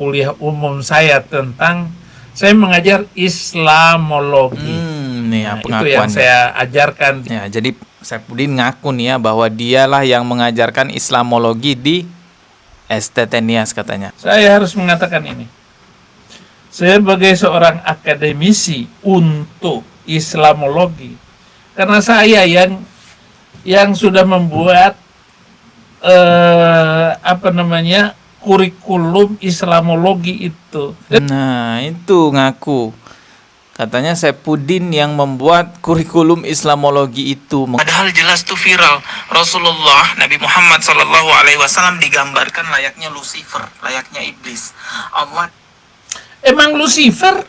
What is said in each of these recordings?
kuliah umum saya tentang saya mengajar Islamologi. Nih ya, Itu yang pengakuannya. saya ajarkan. Ya, jadi Saifuddin ngaku nih ya bahwa dialah yang mengajarkan Islamologi di STT Nias katanya. Saya harus mengatakan ini. Sebagai seorang akademisi untuk Islamologi, karena saya yang sudah membuat kurikulum Islamologi itu. Nah, itu ngaku. Katanya Saifuddin yang membuat kurikulum Islamologi itu. Padahal jelas tuh viral. Rasulullah Nabi Muhammad SAW digambarkan layaknya Lucifer, layaknya iblis. Allah Emang Lucifer?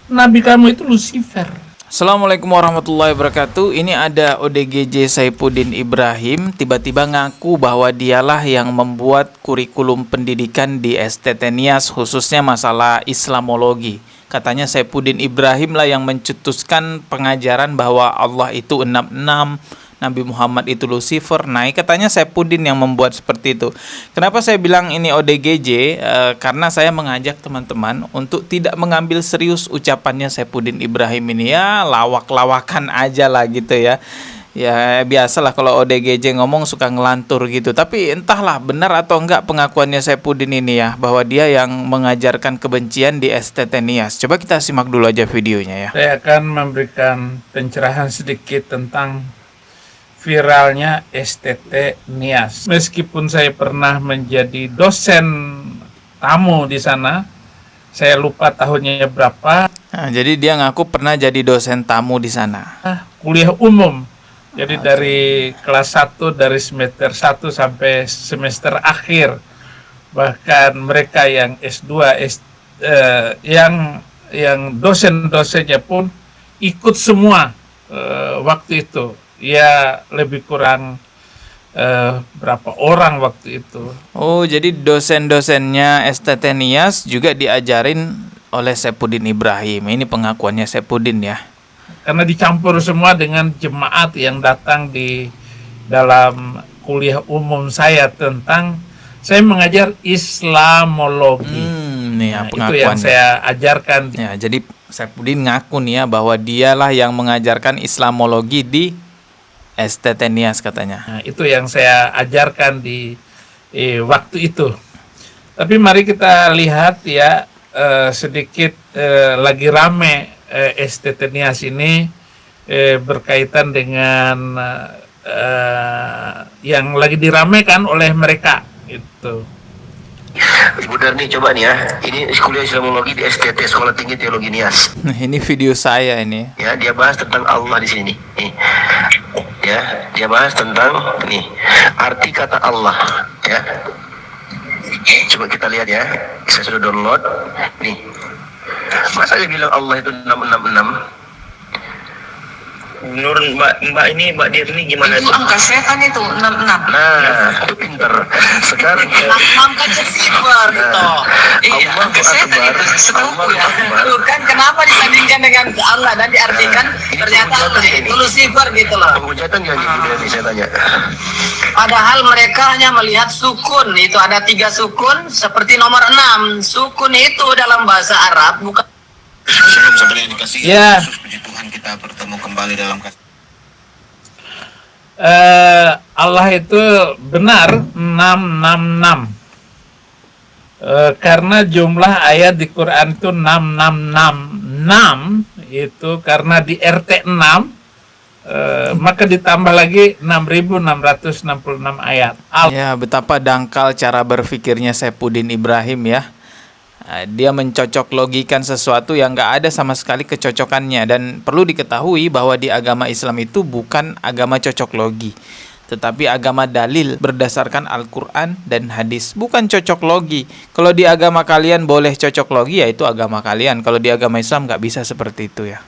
Nabi kamu itu Lucifer. Assalamualaikum warahmatullahi wabarakatuh. Ini ada ODGJ Saifuddin Ibrahim tiba-tiba ngaku bahwa dialah yang membuat kurikulum pendidikan di STT Nias khususnya masalah Islamologi. Katanya Saifuddin Ibrahim lah yang mencetuskan pengajaran bahwa Allah itu 66, Nabi Muhammad itu Lucifer. Nah, katanya Saifuddin yang membuat seperti itu. Kenapa saya bilang ini ODGJ? Karena saya mengajak teman-teman untuk tidak mengambil serius ucapannya Saifuddin Ibrahim ini. Ya, lawak-lawakan aja lah gitu ya. Ya, biasalah kalau ODGJ ngomong suka ngelantur gitu. Tapi entahlah benar atau enggak pengakuannya Saifuddin ini ya, bahwa dia yang mengajarkan kebencian di STT Nias. Coba kita simak dulu aja videonya ya. Saya akan memberikan pencerahan sedikit tentang viralnya STT Nias. Meskipun saya pernah menjadi dosen tamu di sana, saya lupa tahunnya berapa. Nah, jadi dia ngaku pernah jadi dosen tamu di sana. Kuliah umum. Jadi dari kelas 1 dari semester 1 sampai semester akhir. Bahkan mereka yang S2 yang dosen-dosennya pun ikut semua waktu itu. Ya lebih kurang berapa orang waktu itu. Oh, jadi dosen-dosennya STT Nias juga diajarin oleh Saifuddin Ibrahim. Ini pengakuannya Saifuddin ya. Karena dicampur semua dengan jemaat yang datang di dalam kuliah umum saya tentang saya mengajar Islamologi. Nih ya, Itu yang saya ajarkan. Ya, jadi Saifuddin ngaku nih ya bahwa dialah yang mengajarkan Islamologi di STT Nias katanya. Nah, itu yang saya ajarkan di waktu itu. Tapi mari kita lihat ya sedikit lagi rame STT Nias ini berkaitan dengan yang lagi diramekan oleh mereka itu. Ibu Darni coba nih ya, ini kuliah Islamologi di STT Sekolah Tinggi Teologi Nias. Nah, ini video saya ini. Ya, dia bahas tentang Allah di sini nih. Ya, dia bahas tentang nih arti kata Allah. Ya, coba kita lihat ya. Saya sudah download. Nih, masa dia bilang Allah itu 666? Menurut Mbak ini, Mbak Dirni gimana itu? Angka setan itu 66. Nah, itu pinter. Sekarang angkanya silver gitu. Iya, angka setan itu setahu ya. Tuh kan kenapa disandingkan dengan Allah dan diartikan ternyata Allah itu Lucifer gitu loh. Penghujatan ya Dirni, saya tanya. Padahal mereka hanya melihat sukun, itu ada 3 sukun seperti nomor 6. Sukun itu dalam bahasa Arab bukan. Sebelum sampai dikasih Ya. Yesus, puji Tuhan kita bertemu kembali dalam kasih. Allah itu benar 666. Karena jumlah ayat di Quran itu 666 itu karena di RT 6 maka ditambah lagi 6.666 ayat. Ya, betapa dangkal cara berpikirnya Saifuddin Ibrahim ya. Dia mencocok logikan sesuatu yang gak ada sama sekali kecocokannya. Dan perlu diketahui bahwa di agama Islam itu bukan agama cocok logi, tetapi agama dalil berdasarkan Al-Quran dan hadis. Bukan cocok logi. Kalau di agama kalian boleh cocok logi, ya itu agama kalian. Kalau di agama Islam gak bisa seperti itu ya.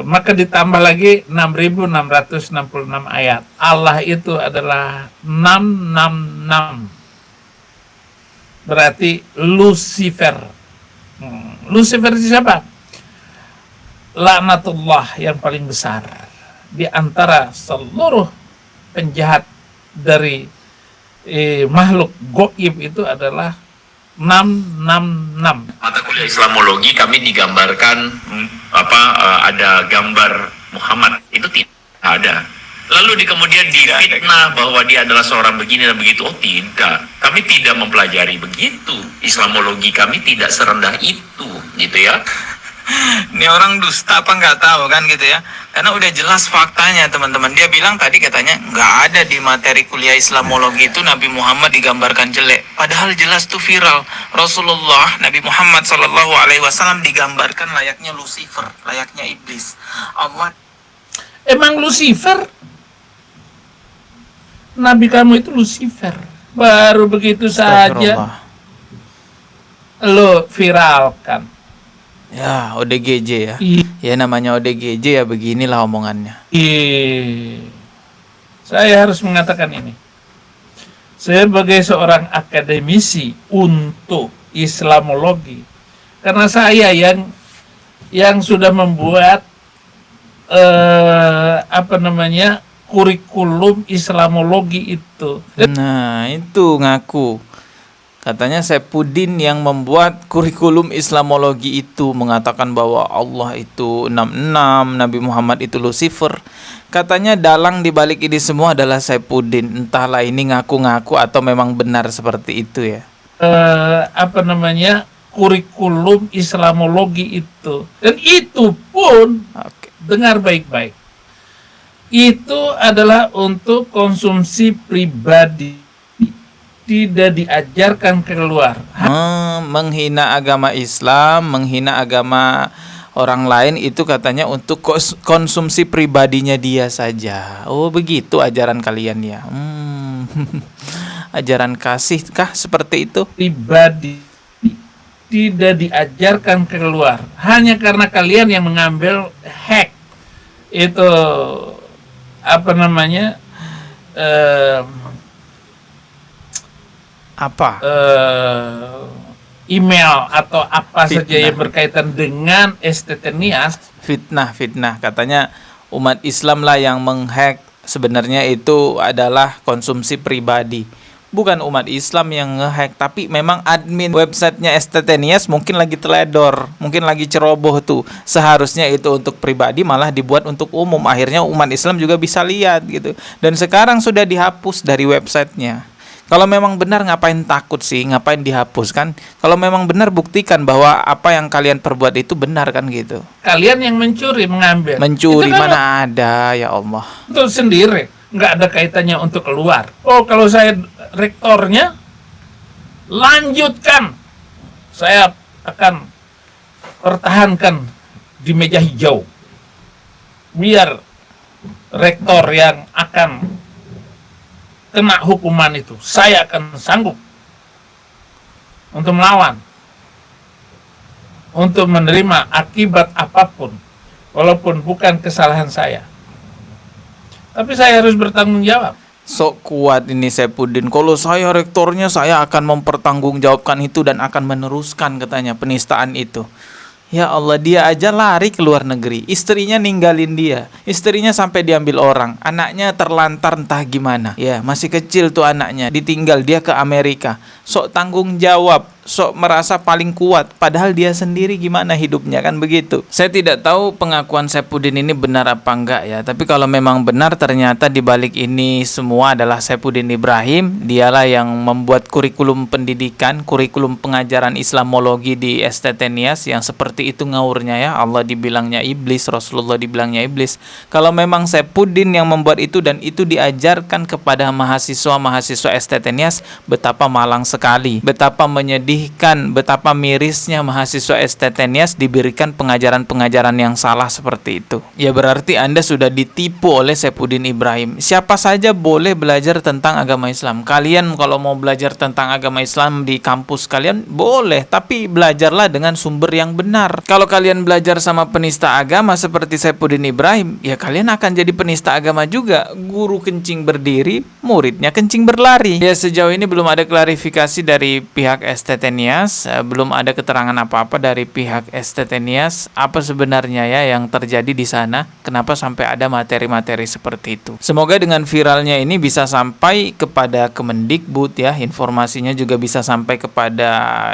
Maka ditambah lagi 6.666 ayat. Allah itu adalah 666. Berarti Lucifer. Lucifer itu siapa? Laknatullah yang paling besar di antara seluruh penjahat dari makhluk goib itu adalah 666. Mata kuliah Islamologi kami digambarkan ada gambar Muhammad, itu tidak ada. Lalu kemudian difitnah bahwa dia adalah seorang begini dan begitu. Oh tidak, kami tidak mempelajari begitu. Islamologi kami tidak serendah itu, gitu ya. Ini orang dusta apa nggak tahu kan gitu ya. Karena udah jelas faktanya teman-teman. Dia bilang tadi katanya nggak ada di materi kuliah Islamologi itu Nabi Muhammad digambarkan jelek. Padahal jelas tuh viral. Rasulullah Nabi Muhammad SAW digambarkan layaknya Lucifer, layaknya iblis. Allah Emang Lucifer? Nabi kamu itu Lucifer. Baru begitu saja lo viralkan. ya ODGJ ya. Ih, Ya namanya ODGJ ya beginilah omongannya. saya harus mengatakan ini. Sebagai seorang akademisi untuk Islamologi, karena saya yang sudah membuat kurikulum Islamologi itu. Nah, itu ngaku. Katanya Saifuddin yang membuat kurikulum Islamologi itu mengatakan bahwa Allah itu 66, Nabi Muhammad itu Lucifer. Katanya dalang dibalik ini semua adalah Saifuddin. Entahlah ini ngaku-ngaku atau memang benar seperti itu ya. Kurikulum Islamologi itu. Dan itu pun Oke. dengar baik-baik. Itu adalah untuk konsumsi pribadi. Tidak diajarkan keluar. Menghina agama Islam, menghina agama orang lain itu katanya untuk konsumsi pribadinya dia saja. Oh begitu ajaran kalian ya. Ajaran kasih kah seperti itu? Pribadi tidak diajarkan keluar. Hanya karena kalian yang mengambil hack itu email atau apa Fitnah. saja yang berkaitan dengan STT Nias. Fitnah katanya umat Islam lah yang menghack. Sebenarnya itu adalah konsumsi pribadi, bukan umat Islam yang ngehack, tapi memang admin websitenya STT Nias mungkin lagi teledor, mungkin lagi ceroboh tuh. Seharusnya itu untuk pribadi malah dibuat untuk umum. Akhirnya umat Islam juga bisa lihat gitu. Dan sekarang sudah dihapus dari websitenya. Kalau memang benar ngapain takut sih, ngapain dihapus kan? Kalau memang benar buktikan bahwa apa yang kalian perbuat itu benar kan gitu. Kalian yang mencuri, mengambil. Mencuri Itu kan mana ada, ya Allah. untuk sendiri, nggak ada kaitannya untuk keluar. Oh, kalau saya rektornya, lanjutkan. Saya akan pertahankan di meja hijau. Biar rektor yang akan kena hukuman itu, saya akan sanggup untuk melawan, untuk menerima akibat apapun, walaupun bukan kesalahan saya. Tapi saya harus bertanggung jawab. Sok kuat ini Saifuddin. Kalau saya rektornya, saya akan mempertanggungjawabkan itu dan akan meneruskan katanya penistaan itu. Ya Allah, dia aja lari ke luar negeri. Istrinya ninggalin dia. Istrinya sampai diambil orang. Anaknya terlantar entah gimana. Ya, masih kecil tuh anaknya. Ditinggal dia ke Amerika. Sok tanggung jawab. Sok merasa paling kuat. Padahal dia sendiri gimana hidupnya kan begitu. Saya tidak tahu pengakuan Saifuddin ini benar apa enggak ya. Tapi kalau memang benar ternyata dibalik ini semua adalah Saifuddin Ibrahim. Dialah yang membuat kurikulum pendidikan, kurikulum pengajaran Islamologi di STT Nias yang seperti itu ngawurnya ya. Allah dibilangnya iblis, Rasulullah dibilangnya iblis. Kalau memang Saifuddin yang membuat itu dan itu diajarkan kepada mahasiswa-mahasiswa STT Nias, betapa malang sekali, betapa menyedihkan, betapa mirisnya mahasiswa STT Nias diberikan pengajaran-pengajaran yang salah seperti itu. Ya berarti Anda sudah ditipu oleh Saifuddin Ibrahim. Siapa saja boleh belajar tentang agama Islam. Kalian kalau mau belajar tentang agama Islam di kampus kalian boleh, tapi belajarlah dengan sumber yang benar. Kalau kalian belajar sama penista agama seperti Saifuddin Ibrahim, ya kalian akan jadi penista agama juga. Guru kencing berdiri, muridnya kencing berlari. Ya sejauh ini belum ada klarifikasi dari pihak STT STT Nias. Belum ada keterangan apa-apa dari pihak STT Nias apa sebenarnya ya yang terjadi di sana, kenapa sampai ada materi-materi seperti itu. Semoga dengan viralnya ini bisa sampai kepada Kemendikbud ya, informasinya juga bisa sampai kepada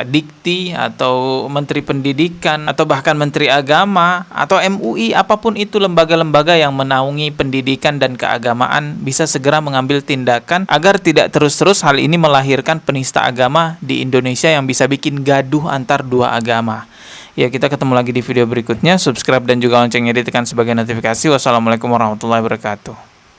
Dikti atau Menteri Pendidikan atau bahkan Menteri Agama atau MUI, apapun itu lembaga-lembaga yang menaungi pendidikan dan keagamaan bisa segera mengambil tindakan agar tidak terus-terus hal ini melahirkan penista agama di Indonesia yang bisa bikin gaduh antar dua agama. Ya, kita ketemu lagi di video berikutnya. Subscribe dan juga loncengnya ditekan sebagai notifikasi. Wassalamualaikum warahmatullahi wabarakatuh.